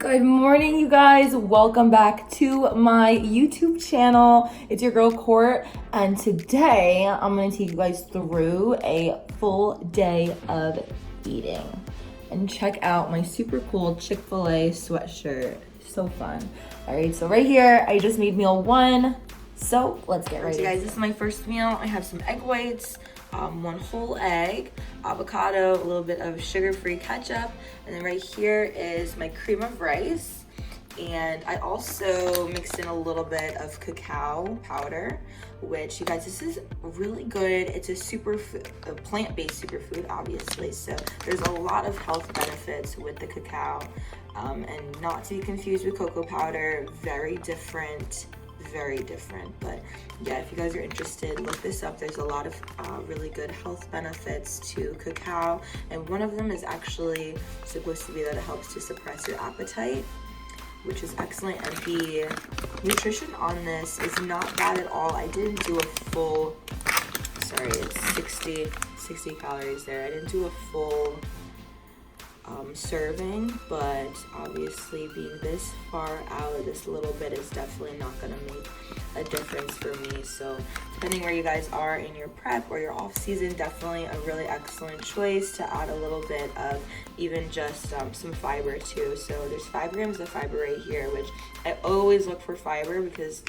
Good morning, you guys. Welcome back to my YouTube channel. It's your girl Court, and today I'm gonna take you guys through a full day of eating. And check out my super cool Chick-fil-A sweatshirt. So fun. All right, so right here, I just made meal one. So let's get ready. Guys, this is my first meal. I have some egg whites, one whole egg, avocado, a little bit of sugar-free ketchup, and then right here is my cream of rice. And I also mixed in a little bit of cacao powder, which, you guys, this is really good. It's a plant-based superfood, obviously. So there's a lot of health benefits with the cacao, and not to be confused with cocoa powder. Very different, but yeah, if you guys are interested, look this up. There's a lot of really good health benefits to cacao, and one of them is actually supposed to be that it helps to suppress your appetite, which is excellent. And the nutrition on this is not bad at all. I didn't do a full, it's 60 calories there. I didn't do a full serving, but obviously being this far out, this little bit is definitely not going to make a difference for me. So depending where you guys are in your prep or your off season, definitely a really excellent choice to add a little bit of even just some fiber too. So there's 5 grams of fiber right here, which I always look for fiber because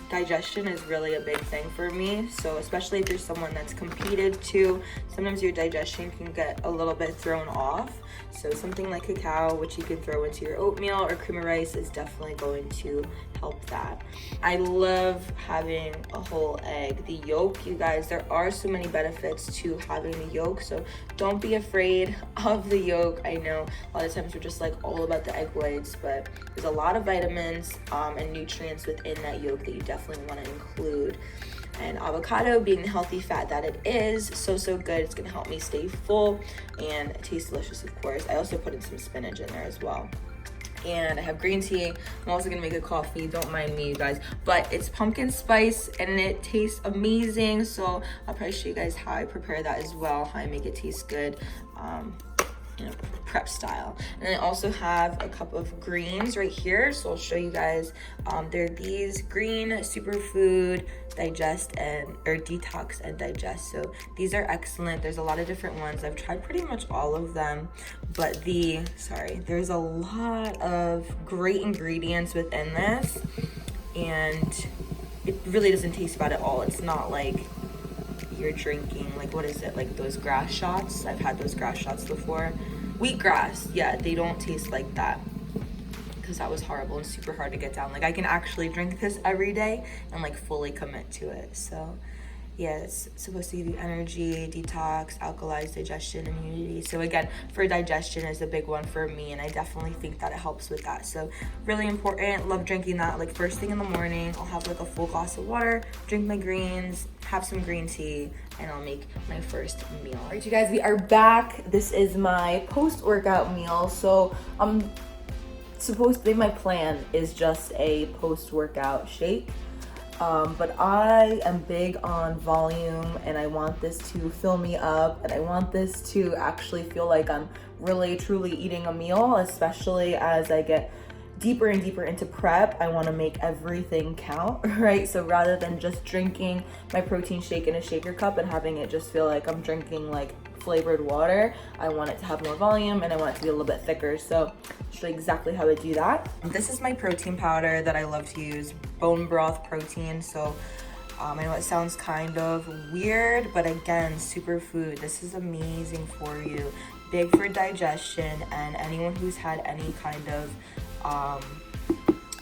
digestion is really a big thing for me. So especially if you're someone that's competed too, sometimes your digestion can get a little bit thrown off. So something like cacao, which you can throw into your oatmeal or cream of rice, is definitely going to help that. I love having a whole egg. The yolk, you guys, there are so many benefits to having the yolk, so don't be afraid of the yolk. I know a lot of times we're just like all about the egg whites, but there's a lot of vitamins and nutrients within that yolk that you definitely want to include. And avocado, being the healthy fat that it is, so good. It's gonna help me stay full and it tastes delicious, of course. I also put in some spinach in there as well. And I have green tea. I'm also gonna make a coffee, don't mind me, you guys, but it's pumpkin spice and it tastes amazing. So I'll probably show you guys how I prepare that as well, how I make it taste good, prep style. And I also have a cup of greens right here, so I'll show you guys. They're these green superfood detox and digest. So these are excellent. There's a lot of different ones. I've tried pretty much all of them, but there's a lot of great ingredients within this, and it really doesn't taste bad at all. It's not like you're drinking, like, what is it, like those grass shots? I've had those grass shots before. Wheatgrass, yeah, they don't taste like that, because that was horrible and super hard to get down. Like, I can actually drink this every day and like fully commit to it. So yeah, it's supposed to give you energy, detox, alkalize, digestion, immunity. So again, for digestion is a big one for me, and I definitely think that it helps with that. So really important. Love drinking that like first thing in the morning. I'll have like a full glass of water, drink my greens, have some green tea, and I'll make my first meal. All right, you guys, we are back. This is my post-workout meal. So supposedly my plan is just a post-workout shake. But I am big on volume, and I want this to fill me up, and I want this to actually feel like I'm really truly eating a meal, especially as I get deeper and deeper into prep. I want to make everything count, right? So rather than just drinking my protein shake in a shaker cup and having it just feel like I'm drinking like flavored water, I want it to have more volume and I want it to be a little bit thicker. So I'll show you exactly how I do that. This is my protein powder that I love to use, bone broth protein. So I know it sounds kind of weird, but again, superfood. This is amazing for you, big for digestion, and anyone who's had any kind of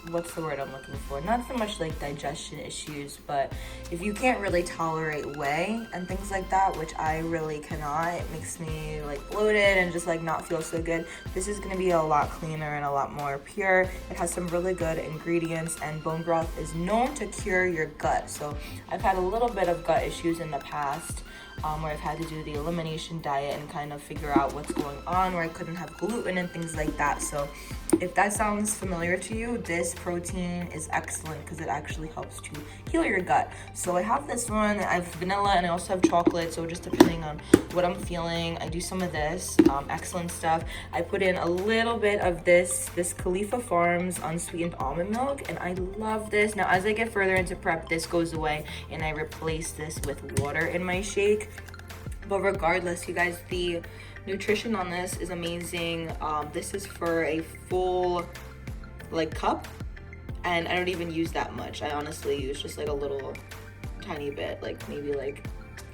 what's the word I'm looking for? Not so much like digestion issues, but if you can't really tolerate whey and things like that, which I really cannot, it makes me like bloated and just like not feel so good. This is gonna be a lot cleaner and a lot more pure. It has some really good ingredients, and bone broth is known to cure your gut. So I've had a little bit of gut issues in the past, where I've had to do the elimination diet and kind of figure out what's going on, where I couldn't have gluten and things like that. So if that sounds familiar to you, this protein is excellent because it actually helps to heal your gut. So I have this one, I have vanilla, and I also have chocolate. So just depending on what I'm feeling, I do some of this. Excellent stuff. I put in a little bit of this Khalifa Farms unsweetened almond milk, and I love this. Now, as I get further into prep, this goes away, and I replace this with water in my shake. But regardless, you guys, the nutrition on this is amazing. This is for a full cup, and I don't even use that much. I honestly use just like a little tiny bit, like maybe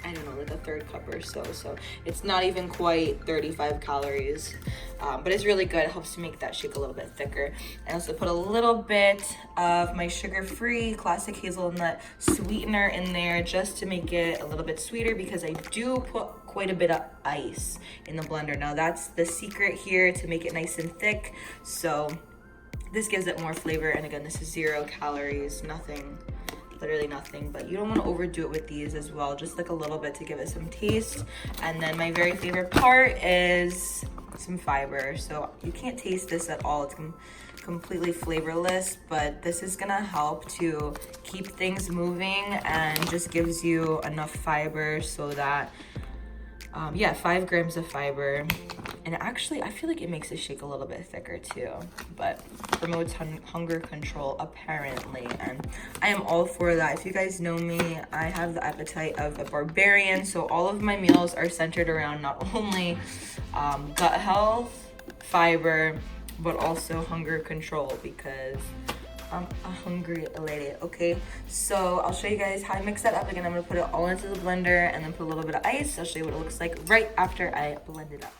I don't know, like a third cup or so. So it's not even quite 35 calories, but it's really good. It helps to make that shake a little bit thicker. I also put a little bit of my sugar-free classic hazelnut sweetener in there just to make it a little bit sweeter, because I do put quite a bit of ice in the blender. Now that's the secret here, to make it nice and thick. So this gives it more flavor, and again, this is 0 calories, nothing, literally nothing. But you don't want to overdo it with these as well, just like a little bit to give it some taste. And then my very favorite part is some fiber. So you can't taste this at all, it's completely flavorless, but this is gonna help to keep things moving and just gives you enough fiber so that 5 grams of fiber. And actually, I feel like it makes the shake a little bit thicker too, but promotes hunger control apparently, and I am all for that. If you guys know me, I have the appetite of a barbarian, so all of my meals are centered around not only gut health, fiber, but also hunger control, because I'm a hungry lady. Okay, so I'll show you guys how I mix that up. Again, I'm gonna put it all into the blender and then put a little bit of ice. I'll show you what it looks like right after I blend it up.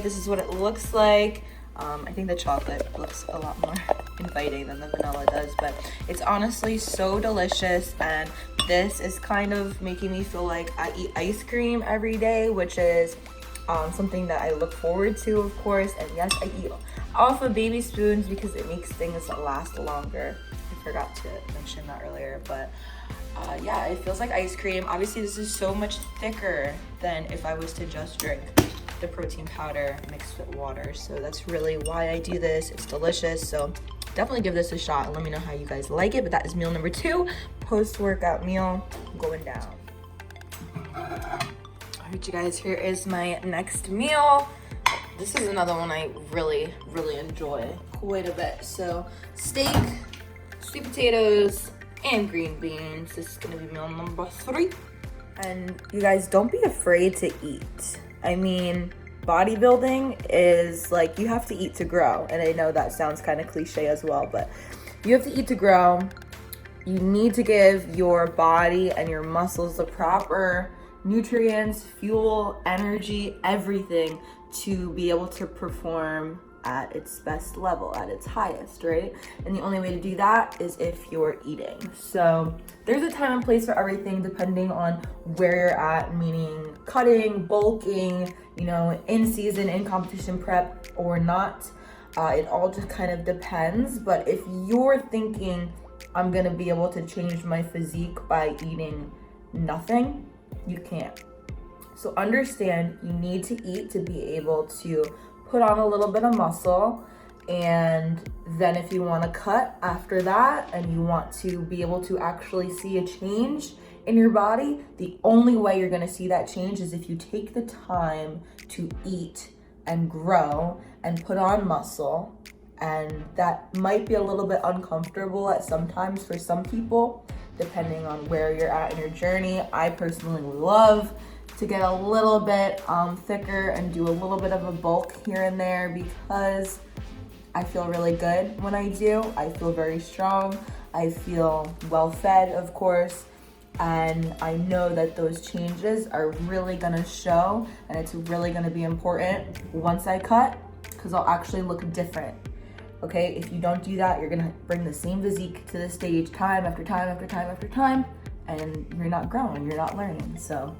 This is what it looks like. I think the chocolate looks a lot more inviting than the vanilla does, but it's honestly so delicious, and this is kind of making me feel like I eat ice cream every day, which is something that I look forward to, of course. And yes, I eat off of baby spoons because it makes things last longer. I forgot to mention that earlier, but yeah, it feels like ice cream. Obviously, this is so much thicker than if I was to just drink the protein powder mixed with water. So that's really why I do this. It's delicious. So definitely give this a shot and let me know how you guys like it. But that is meal number 2, post-workout meal going down. All right, you guys, here is my next meal. This is another one I really enjoy quite a bit. So steak, sweet potatoes, and green beans. This is gonna be meal number 3. And you guys, don't be afraid to eat. I mean, bodybuilding is like, you have to eat to grow. And I know that sounds kind of cliche as well, but you have to eat to grow. You need to give your body and your muscles the proper nutrients, fuel, energy, everything to be able to perform at its best level, at its highest, right? And the only way to do that is if you're eating. So there's a time and place for everything depending on where you're at, meaning cutting, bulking, you know, in season, in competition prep or not. It all just kind of depends. But if you're thinking, I'm gonna be able to change my physique by eating nothing, you can't. So understand, you need to eat to be able to put on a little bit of muscle, and then if you want to cut after that and you want to be able to actually see a change in your body, the only way you're going to see that change is if you take the time to eat and grow and put on muscle. And that might be a little bit uncomfortable at sometimes for some people, depending on where you're at in your journey. I personally love to get a little bit thicker and do a little bit of a bulk here and there, because I feel really good when I do. I feel very strong. I feel well fed, of course. And I know that those changes are really gonna show, and it's really gonna be important once I cut, because I'll actually look different. Okay, if you don't do that, you're gonna bring the same physique to the stage time after time after time after time, and you're not growing, you're not learning. So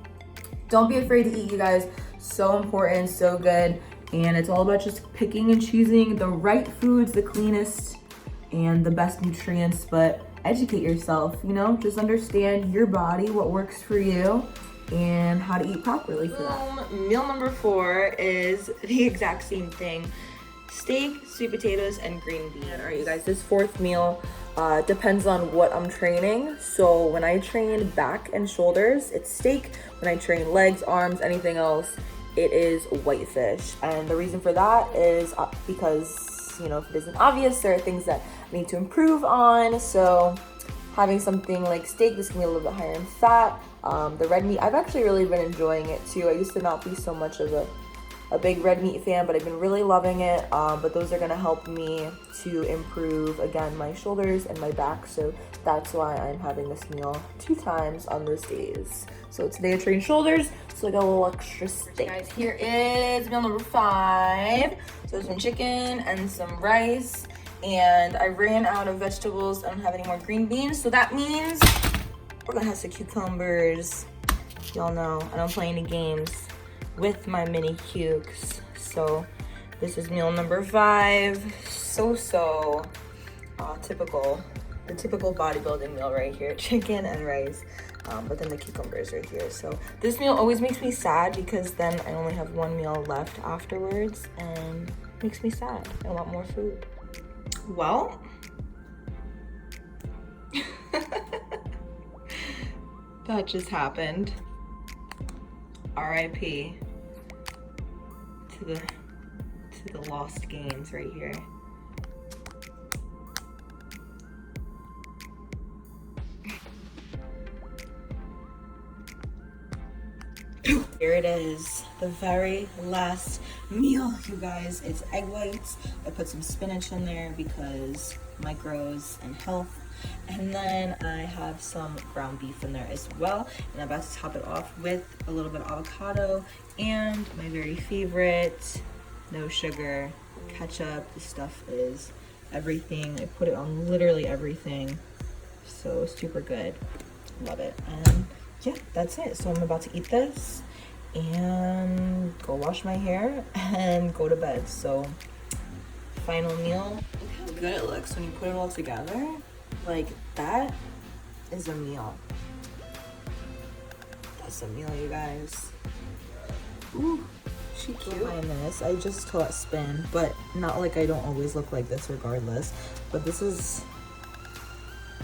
don't be afraid to eat, you guys. So important, so good. And it's all about just picking and choosing the right foods, the cleanest and the best nutrients, but educate yourself, you know, just understand your body, what works for you, and how to eat properly for that. Meal number 4 is the exact same thing. Steak, sweet potatoes, and green beans. All right, you guys, this 4th meal depends on what I'm training. So when I train back and shoulders, it's steak. When I train legs, arms, anything else, it is whitefish. And the reason for that is because, you know, if it isn't obvious, there are things that I need to improve on. So having something like steak, this can be a little bit higher in fat. The red meat, I've actually really been enjoying it too. I used to not be so much of a big red meat fan, but I've been really loving it. But those are gonna help me to improve, again, my shoulders and my back. So that's why I'm having this meal 2 times on those days. So today I trained shoulders, so I got a little extra steak. Guys, here is meal number 5. So some chicken and some rice. And I ran out of vegetables. I don't have any more green beans. So that means we're gonna have some cucumbers. Y'all know I don't play any games with my mini cukes. So this is meal number 5. So typical, the typical bodybuilding meal right here, chicken and rice. But then the cucumbers right here. So this meal always makes me sad because then I only have 1 meal left afterwards, and makes me sad. I want more food. Well, that just happened. RIP to the lost gains right here. Here it is, the very last meal, you guys. It's egg whites. I put some spinach in there because micros and health. And then I have some ground beef in there as well. And I'm about to top it off with a little bit of avocado and my very favorite, no sugar, ketchup. This stuff is everything. I put it on literally everything. So super good. Love it. And yeah, that's it. So I'm about to eat this and go wash my hair and go to bed. So final meal. Look how good it looks when you put it all together. Like, that is a meal. That's a meal, you guys. Ooh, she cute. Behind this, I just let spin, but not like I don't always look like this regardless. But this is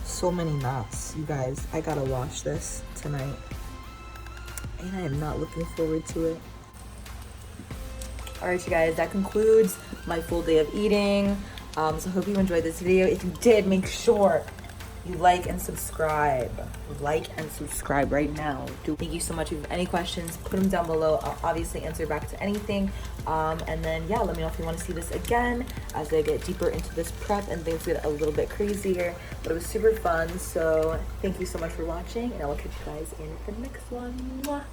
so many knots, you guys. I gotta wash this tonight, and I am not looking forward to it. All right, you guys, that concludes my full day of eating. So I hope you enjoyed this video. If you did, make sure you like and subscribe. Like and subscribe right now. Thank you so much. If you have any questions, put them down below. I'll obviously answer back to anything. And then, yeah, let me know if you want to see this again as I get deeper into this prep and things get a little bit crazier. But it was super fun. So thank you so much for watching, and I will catch you guys in the next one. Mwah.